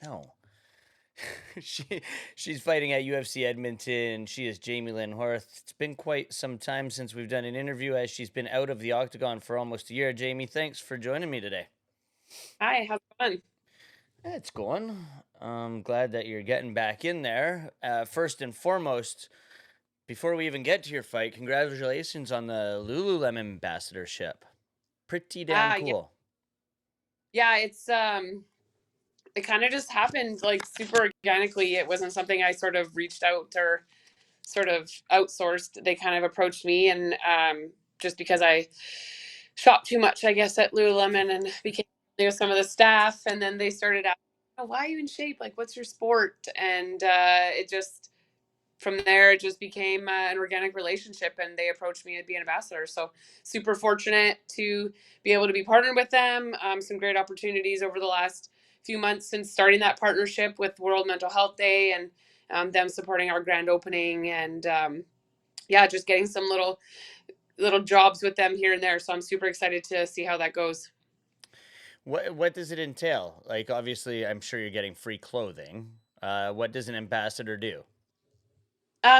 No. She's fighting at UFC Edmonton. She is Jamey-Lyn Horth. It's been quite some time since we've done an interview, as she's been out of the octagon for almost a year. Jamie, thanks for joining me today. Hi, how's it going? It's going. I'm glad that you're getting back in there. First and foremost, before we even get to your fight, congratulations on the Lululemon ambassadorship. Pretty damn Yeah, cool. yeah, it kind of just happened like super organically. It wasn't something I sort of reached out or sort of outsourced. They kind of approached me, and just because I shopped too much, I guess, at Lululemon and became familiar with some of the staff, and then they started asking, "Oh, why are you in shape? Like, what's your sport?" And it just from there it just became an organic relationship, and they approached me to be an ambassador. So super fortunate to be able to be partnered with them. Some great opportunities over the last few months since starting that partnership with World Mental Health Day, and them supporting our grand opening, and yeah, just getting some little jobs with them here and there. So I'm super excited to see how that goes. What does it entail? Like, obviously, I'm sure you're getting free clothing. What does an ambassador do?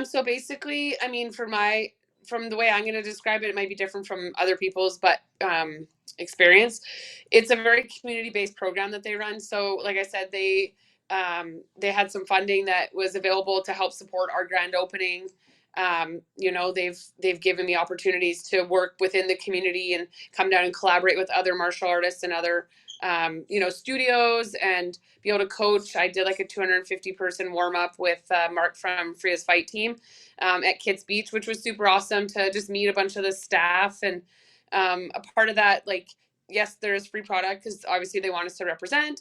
So basically, I mean, from the way I'm going to describe it, it might be different from other people's, but experience. It's a very community-based program that they run. So, like I said, they had some funding that was available to help support our grand opening. They've given me opportunities to work within the community and come down and collaborate with other martial artists and other studios, and be able to coach. I did like a 250-person warm up with Mark from Freya's fight team at Kids Beach, which was super awesome to just meet a bunch of the staff. And a part of that, like, yes, there's free product because obviously they want us to represent,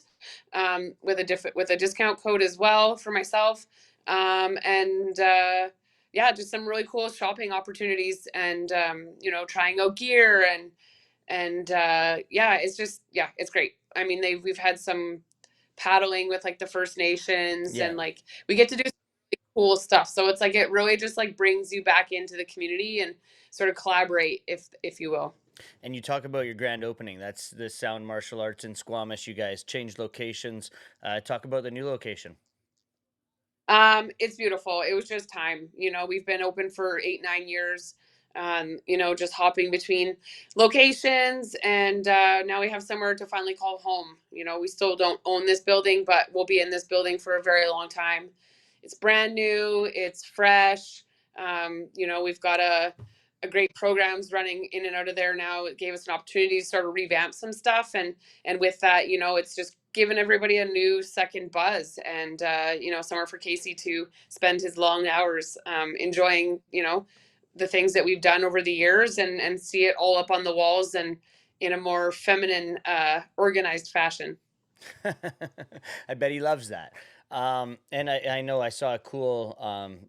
with a discount code as well for myself. And Yeah, just some really cool shopping opportunities, and trying out gear, and yeah, it's great. I mean, we've had some paddling with like the First Nations, Yeah. and like we get to do some really cool stuff. So it's like it really just like brings you back into the community and sort of collaborate, if you will. And you talk about your grand opening. That's the Sound Martial Arts in Squamish. You guys changed locations. Talk about the new location. It's beautiful. It was just time. We've been open for 8, 9 years. Just hopping between locations, and now we have somewhere to finally call home. We still don't own this building, but we'll be in this building for a very long time. It's brand new. It's fresh. We've got a great programs running in and out of there now. It gave us an opportunity to sort of revamp some stuff, and with that, it's just given everybody a new second buzz, and somewhere for Casey to spend his long hours enjoying the things that we've done over the years, and see it all up on the walls and in a more feminine, organized fashion. I bet he loves that. And I know I saw a cool,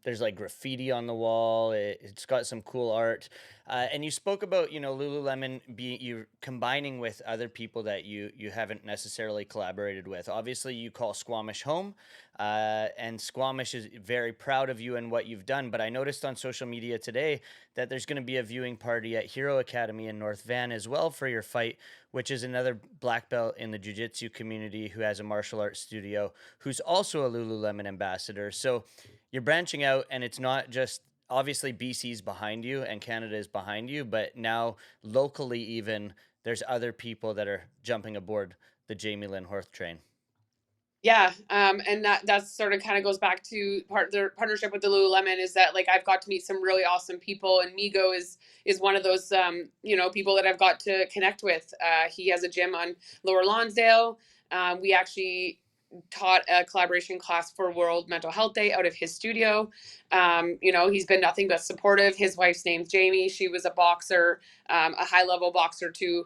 there's like graffiti on the wall. It's got some cool art. And you spoke about, Lululemon you combining with other people that you haven't necessarily collaborated with. Obviously, you call Squamish home, and Squamish is very proud of you and what you've done. But I noticed on social media today that there's going to be a viewing party at Hero Academy in North Van as well for your fight, which is another black belt in the jiu-jitsu community who has a martial arts studio, who's also a Lululemon ambassador. So you're branching out, and it's not just obviously BC's behind you and Canada is behind you, but now locally even there's other people that are jumping aboard the Jamey-Lyn Horth train. Yeah, and that's sort of kind of goes back to their partnership with the Lululemon, is that like I've got to meet some really awesome people, and Migo is one of those people that I've got to connect with. He has a gym on Lower Lonsdale. We actually taught a collaboration class for World Mental Health Day out of his studio. He's been nothing but supportive. His wife's name's Jamie. She was a boxer, a high level boxer too.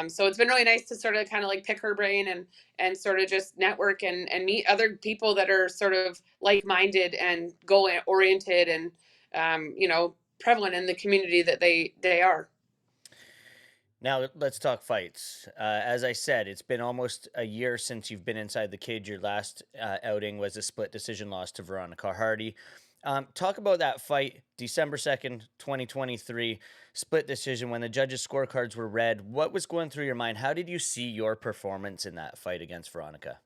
So it's been really nice to sort of kind of like pick her brain, and sort of just network, and meet other people that are sort of like-minded and goal oriented, and prevalent in the community that they are. Now let's talk fights. As I said, it's been almost a year since you've been inside the cage. Your last outing was a split decision loss to Veronica Hardy. Talk about that fight, December 2nd, 2023, split decision when the judges' scorecards were read. What was going through your mind? How did you see your performance in that fight against Veronica?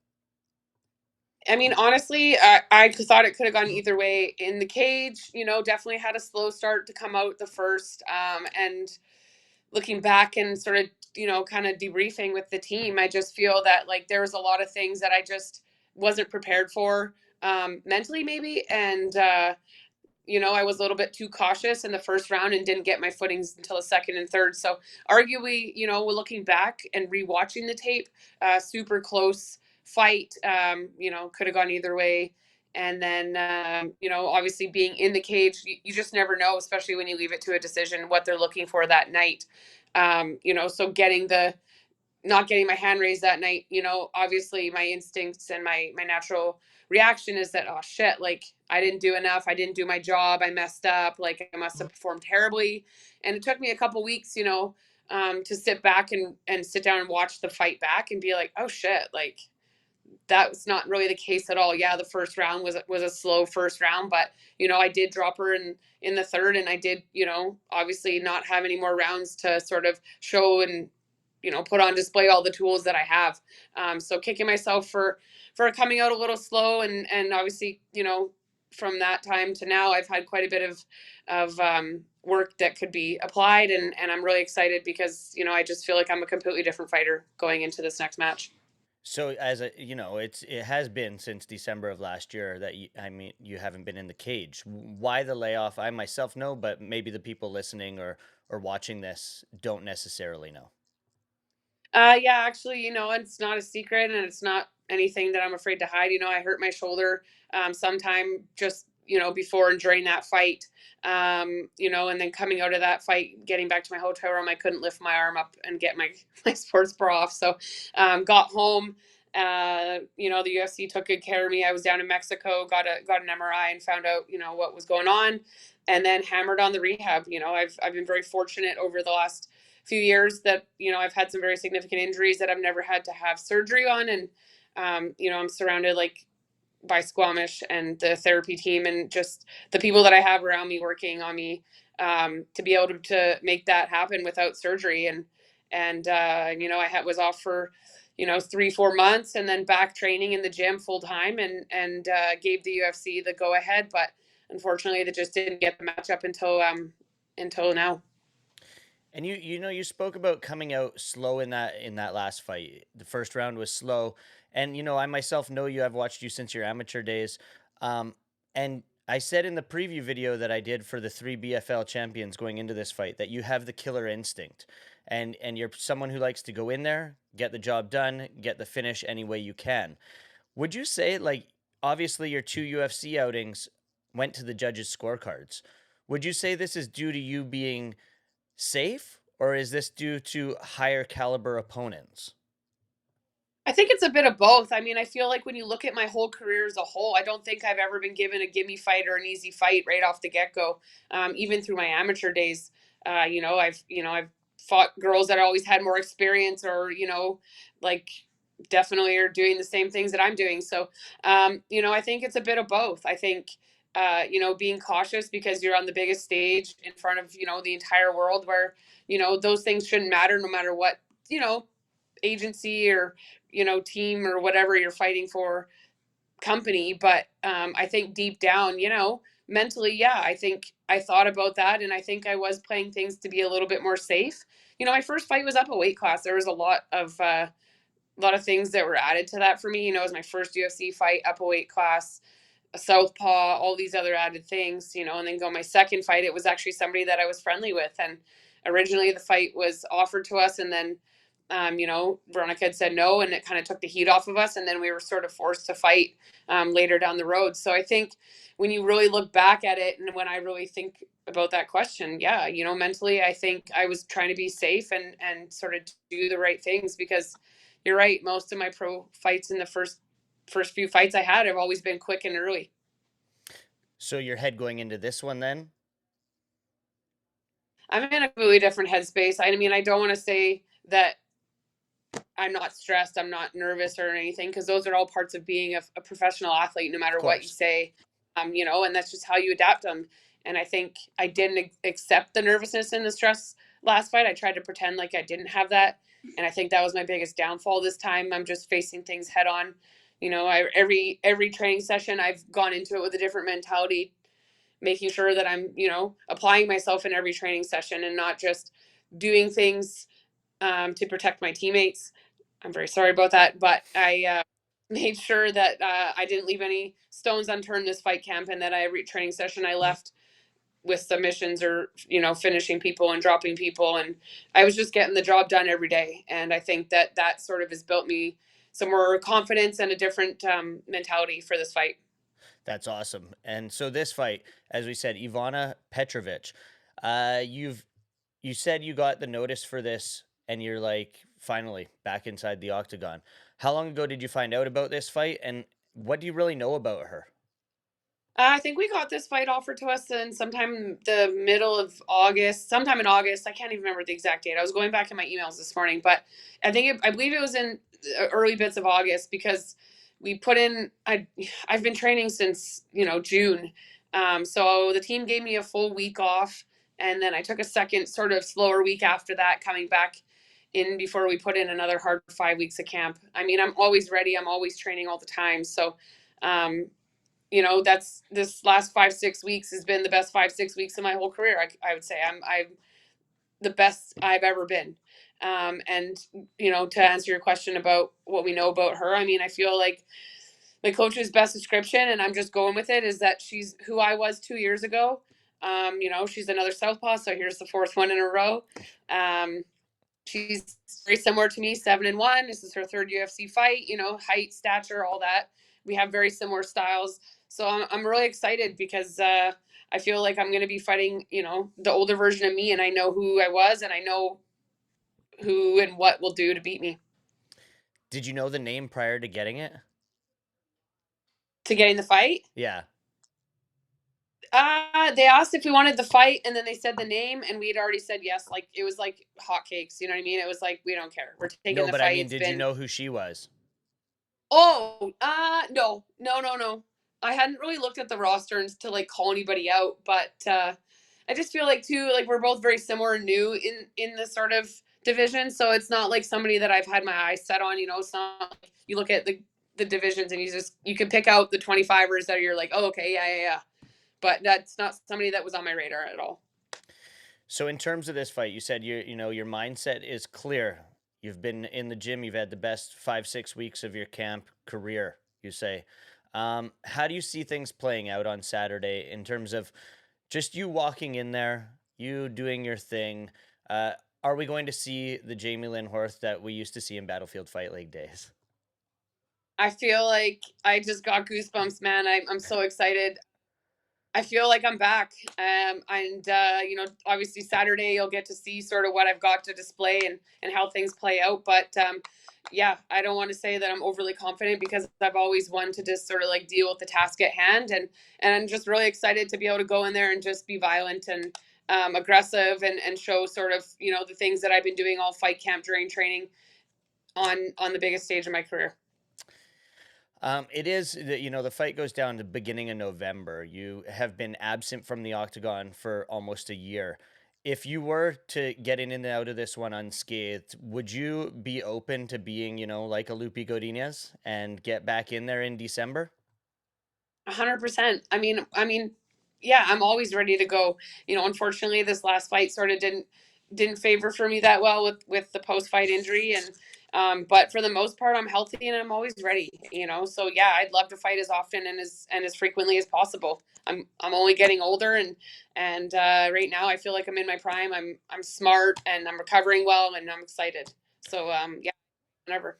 I mean, honestly, I thought it could have gone either way in the cage. Definitely had a slow start to come out the first. And looking back and sort of, kind of debriefing with the team, I just feel that like there was a lot of things that I just wasn't prepared for, mentally, maybe. And, I was a little bit too cautious in the first round and didn't get my footings until the second and third. So, arguably, looking back and rewatching the tape, super close fight. Could have gone either way. And then, obviously being in the cage, you just never know, especially when you leave it to a decision, what they're looking for that night. So getting the not getting my hand raised that night, obviously my instincts and my natural reaction is that, oh shit, like I didn't do enough, I didn't do my job, I messed up, like I must have performed terribly. And it took me a couple weeks, to sit back and sit down and watch the fight back and be like, oh shit, like that was not really the case at all. Yeah, the first round was a slow first round, but I did drop her in the third, and I did, obviously not have any more rounds to sort of show and put on display all the tools that I have. So kicking myself for coming out a little slow, and obviously from that time to now I've had quite a bit of work that could be applied, and I'm really excited because I just feel like I'm a completely different fighter going into this next match. So as a, it has been since December of last year that I mean, you haven't been in the cage. Why the layoff? I myself know, but maybe the people listening or watching this don't necessarily know. Yeah, actually, it's not a secret and it's not anything that I'm afraid to hide. I hurt my shoulder sometime just, before and during that fight. And then coming out of that fight, getting back to my hotel room, I couldn't lift my arm up and get my, my sports bra off. So got home. The UFC took good care of me. I was down in Mexico, got an MRI and found out, what was going on, and then hammered on the rehab. I've been very fortunate over the last few years that I've had some very significant injuries that I've never had to have surgery on, and I'm surrounded like by Squamish and the therapy team and just the people that I have around me working on me, to be able to make that happen without surgery. And was off for 3-4 months and then back training in the gym full time, and gave the UFC the go ahead, but unfortunately they just didn't get the matchup until now. And you spoke about coming out slow in that last fight. The first round was slow, and I myself know you. I've watched you since your amateur days, and I said in the preview video that I did for the three BFL champions going into this fight that you have the killer instinct, and you're someone who likes to go in there, get the job done, get the finish any way you can. Would you say, like, obviously your two UFC outings went to the judges' scorecards? Would you say this is due to you being safe, or is this due to higher caliber opponents? I think it's a bit of both. I mean, I feel like when you look at my whole career as a whole, I don't think I've ever been given a gimme fight or an easy fight right off the get go. Even through my amateur days, I've fought girls that always had more experience, or like definitely are doing the same things that I'm doing. So, I think it's a bit of both. I think being cautious because you're on the biggest stage in front of the entire world, where those things shouldn't matter no matter what agency or team or whatever you're fighting for, company. But I think deep down, mentally, yeah, I think I thought about that, and I think I was playing things to be a little bit more safe. My first fight was up a weight class. There was a lot of things that were added to that for me. It was my first UFC fight, up a weight class, a southpaw, all these other added things, and then go my second fight. It was actually somebody that I was friendly with, and originally the fight was offered to us, and then Veronica had said no, and it kind of took the heat off of us, and then we were sort of forced to fight later down the road. So I think when you really look back at it, and when I really think about that question, yeah, mentally, I think I was trying to be safe and sort of do the right things, because you're right. Most of my pro fights in the first few fights I had have always been quick and early. So your head going into this one then? I'm in a completely different headspace. I mean, I don't want to say that I'm not stressed, I'm not nervous or anything, because those are all parts of being a professional athlete, no Of matter what you course. say, and that's just how you adapt them. And I think I didn't accept the nervousness and the stress last fight. I tried to pretend like I didn't have that. And I think that was my biggest downfall this time. I'm just facing things head on. every training session I've gone into it with a different mentality, making sure that I'm, applying myself in every training session and not just doing things to protect my teammates. I'm very sorry about that, but I made sure that I didn't leave any stones unturned this fight camp, and that every training session I left with submissions or finishing people and dropping people, and I was just getting the job done every day. And I think that sort of has built me some more confidence and a different mentality for this fight. That's awesome. And so this fight, as we said, Ivana Petrovic, you said you got the notice for this and you're like finally back inside the octagon. How long ago did you find out about this fight and what do you really know about her? I think we got this fight offered to us in sometime the middle of August, sometime in August. I can't even remember the exact date. I was going back in my emails this morning, but I believe it was in early bits of August, because we put in. I've been training since June, so the team gave me a full week off, and then I took a second sort of slower week after that, coming back in before we put in another hard 5 weeks of camp. I mean, I'm always ready. I'm always training all the time, so. That's this last 5 6 weeks has been the best 5 6 weeks of my whole career. I would say I'm the best I've ever been. And to answer your question about what we know about her, I mean, I feel like my coach's best description, and I'm just going with it, is that she's who I was 2 years ago. She's another southpaw, so here's the fourth one in a row. She's very similar to me, 7-1. This is her third UFC fight. Height, stature, all that. We have very similar styles, so I'm really excited, because I feel like I'm going to be fighting, the older version of me, and I know who I was, and I know who and what will do to beat me. Did you know the name prior to getting it? To getting the fight, Yeah. they asked if we wanted the fight, and then they said the name, and we had already said yes. Like, it was like hotcakes. You know what I mean? It was like, we don't care. We're taking No, the but I fight. mean, It's did you been. know who she was? Oh, no, no, no, no. I hadn't really looked at the roster to like call anybody out, but I just feel like too, like we're both very similar, new in this sort of division, so it's not like somebody that I've had my eyes set on. It's not like you look at the divisions and you can pick out the 25ers that you're like, oh, okay, yeah, yeah, yeah. But that's not somebody that was on my radar at all. So in terms of this fight, you said your mindset is clear. You've been in the gym. You've had the best 5 6 weeks of your camp career. You say, how do you see things playing out on Saturday in terms of just you walking in there, you doing your thing? Uh, are we going to see the Jamey-Lyn Horth that we used to see in Battlefield Fight League days? I feel like I just got goosebumps, man. I'm so excited. I feel like I'm back. And obviously Saturday you'll get to see sort of what I've got to display, and how things play out. But yeah, I don't want to say that I'm overly confident, because I've always wanted to just sort of like deal with the task at hand, and I'm just really excited to be able to go in there and just be violent and aggressive, and show sort of the things that I've been doing all fight camp during training on the biggest stage of my career. It is the fight goes down the beginning of November. You have been absent from the octagon for almost a year. If you were to get in and out of this one unscathed, would you be open to being, like a Lupi Godinez and get back in there in December? 100%. I mean, yeah, I'm always ready to go. Unfortunately, this last fight sort of didn't favor for me that well with the post fight injury, and but for the most part, I'm healthy and I'm always ready. So yeah, I'd love to fight as often and as frequently as possible. I'm only getting older, and right now I feel like I'm in my prime. I'm smart and I'm recovering well, and I'm excited. So yeah, whenever.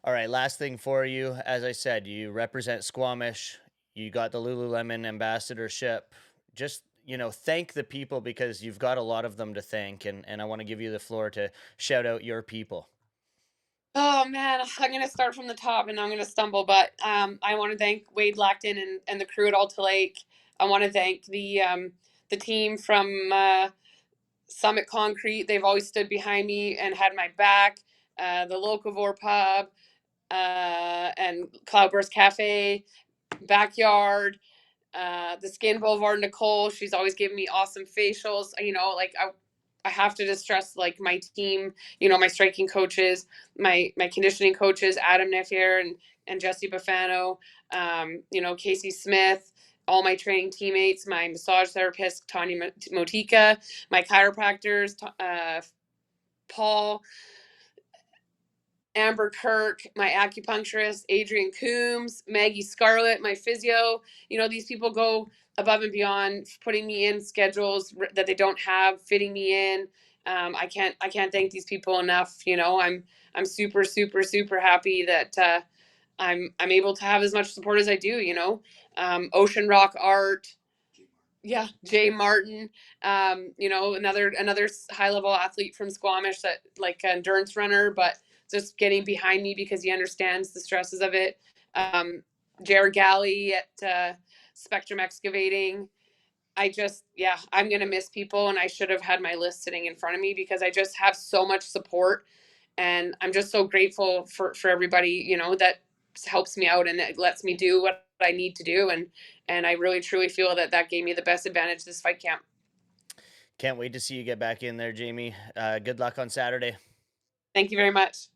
All right, last thing for you. As I said, you represent Squamish. You got the Lululemon ambassadorship. Just, thank the people because you've got a lot of them to thank. And I want to give you the floor to shout out your people. Oh man, I'm gonna start from the top and I'm gonna stumble, but I want to thank Wade Lackton and the crew at Alta Lake. I want to thank the team from Summit Concrete. They've always stood behind me and had my back. The Locavore Pub and Cloudburst Cafe, Backyard, the Skin Boulevard Nicole. She's always giving me awesome facials. I have to distress like my team, my striking coaches, my conditioning coaches, Adam Nefier and Jesse Bufano, Casey Smith, all my training teammates, my massage therapist, Tanya Motika, my chiropractors, Paul, Amber Kirk, my acupuncturist, Adrian Coombs, Maggie Scarlett, my physio. These people go above and beyond, putting me in schedules that they don't have, fitting me in. I can't thank these people enough. I'm super super super happy that I'm able to have as much support as I do. Ocean Rock Art, yeah, Jay Martin, another high level athlete from Squamish, that like endurance runner, but just getting behind me because he understands the stresses of it. Jared Galley at Spectrum Excavating. I'm gonna miss people, and I should have had my list sitting in front of me because I just have so much support, and I'm just so grateful for everybody that helps me out and it lets me do what I need to do, and I really truly feel that gave me the best advantage this fight camp. Can't wait to see you get back in there, Jamie. Good luck on Saturday. Thank you very much.